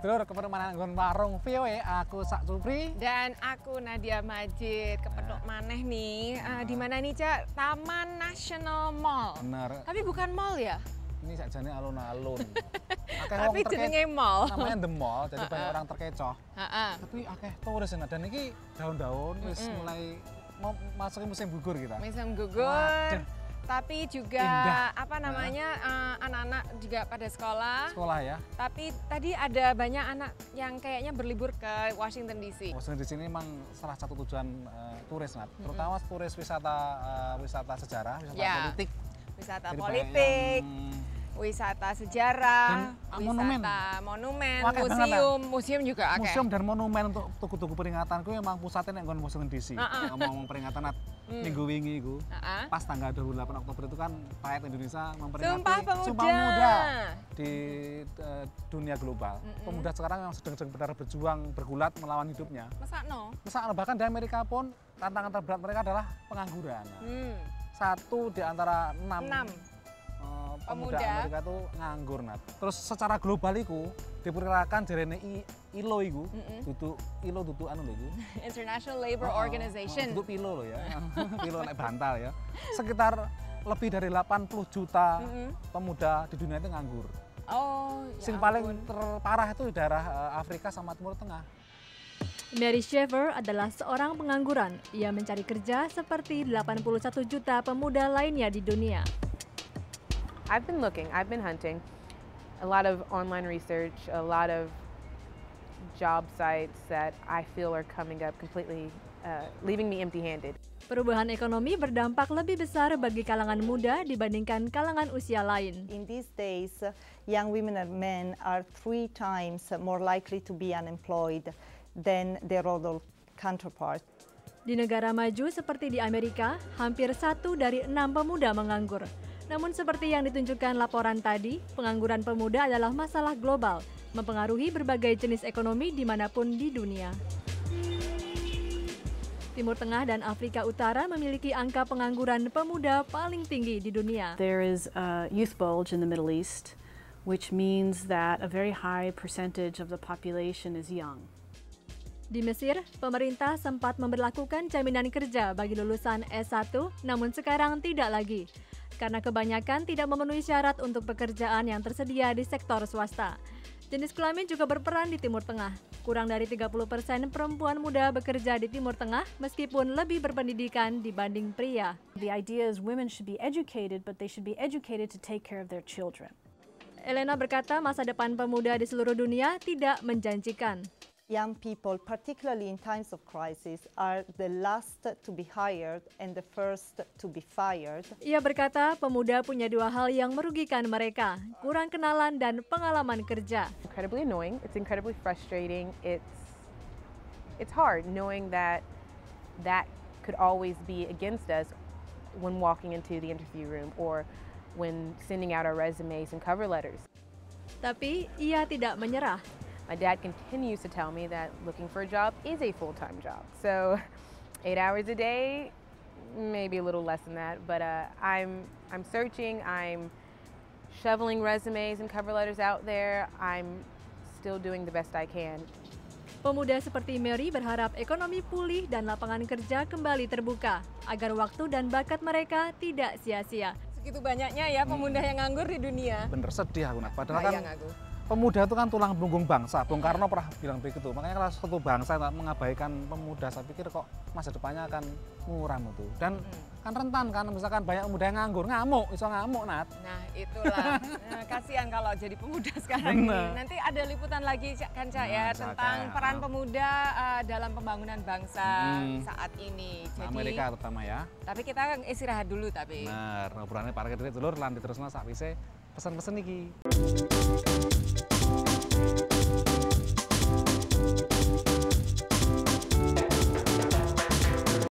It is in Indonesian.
sedulur kepermanan nggon warung VOE, aku Sak Supri dan aku Nadia Majid. Kepethuk maneh nih. Di mana nih, Cak? Taman Nasional Mall. bener. Tapi bukan mall ya? Ini sakjane alun-alun. Tapi jenenge mall. Namanya The Mall, jadi banyak orang terkecoh. Heeh. Tapi akeh turis dan ini daun-daun wis mulai mau masukin musim gugur kita. Musim gugur. Waduh. Tapi juga Indah. apa namanya anak-anak juga pada sekolah. Sekolah ya. Tapi tadi ada banyak anak yang kayaknya berlibur ke Washington DC. Washington DC ini memang salah satu tujuan turis, Nat. Terutama turis wisata sejarah, wisata politik. Wisata Jadi politik, wisata sejarah, dan monumen. wisata monumen, museum juga akeh. Museum dan monumen untuk tugu-tugu peringatan ku memang pusatnya nek nggon Washington DC. Ngomong peringatan Nat. Minggu wingi iku. Pas tanggal 28 Oktober itu kan Rakyat Indonesia memperingati Sumpah Pemuda di dunia global. Pemuda sekarang yang sedang benar berjuang bergulat melawan hidupnya. Mesakno. Bahkan di Amerika pun tantangan terberat mereka adalah pengangguran. Satu di antara enam pemuda Amerika itu nganggur, Nat. Terus secara global itu diperkirakan jarene ILO itu, dudu anu lho iku. International Labour Organization. Dudu pilo lho ya. Pilo lek bantal ya. Sekitar lebih dari 80 juta pemuda di dunia itu nganggur. Oh, ya Sing paling terparah itu di daerah Afrika sama Timur Tengah. Mary Shaver adalah seorang pengangguran. Ia mencari kerja seperti 81 juta pemuda lainnya di dunia. I've been hunting. A lot of online research, a lot of job sites that I feel are coming up completely, leaving me empty-handed. Perubahan ekonomi berdampak lebih besar bagi kalangan muda dibandingkan kalangan usia lain. In these days, young women and men are 3 times more likely to be unemployed than their older counterparts. Di negara maju seperti di Amerika, hampir 1 dari 6 pemuda menganggur. Namun seperti yang ditunjukkan laporan tadi, pengangguran pemuda adalah masalah global, mempengaruhi berbagai jenis ekonomi dimanapun di dunia. Timur Tengah dan Afrika Utara memiliki angka pengangguran pemuda paling tinggi di dunia. There is a youth bulge in the Middle East, which means that a very high percentage of the population is young. Di Mesir, pemerintah sempat memberlakukan jaminan kerja bagi lulusan S1, namun sekarang tidak lagi. Karena kebanyakan tidak memenuhi syarat untuk pekerjaan yang tersedia di sektor swasta. Jenis kelamin juga berperan di Timur Tengah. Kurang dari 30% perempuan muda bekerja di Timur Tengah meskipun lebih berpendidikan dibanding pria. The idea is women should be educated, but they should be educated to take care of their children. Elena berkata masa depan pemuda di seluruh dunia tidak menjanjikan. Young people, particularly in times of crisis, are the last to be hired and the first to be fired. Ia berkata pemuda punya 2 hal yang merugikan mereka, kurang kenalan dan pengalaman kerja. Incredibly annoying, it's incredibly frustrating, it's hard knowing that could always be against us when walking into the interview room or when sending out our resumes and cover letters. Tapi ia tidak menyerah. My dad continues to tell me that looking for a job is a full-time job. So 8 hours a day, maybe a little less than that, but I'm searching, I'm shoveling resumes and cover letters out there. I'm still doing the best I can. Pemuda seperti Mary berharap ekonomi pulih dan lapangan kerja kembali terbuka agar waktu dan bakat mereka tidak sia-sia. Segitu banyaknya ya pemuda yang nganggur di dunia. Bener sedih aku, Nat. Padahal kan pemuda itu kan tulang punggung bangsa. Bung Karno pernah bilang begitu. Makanya kalau satu bangsa mengabaikan pemuda, saya pikir kok masa depannya akan muram itu. Dan kan rentan kan, misalkan banyak pemuda yang nganggur, ngamuk, iso ngamuk, Nat. Nah itulah, kasihan kalau jadi pemuda sekarang ini. Nanti ada liputan lagi kan Cak ya, tentang peran pemuda dalam pembangunan bangsa saat ini. Jadi, Amerika terutama ya. Tapi kita istirahat dulu tapi. Benar, ngobrolannya parkir dulur, lan diterusno sakwise pesen-pesen iki.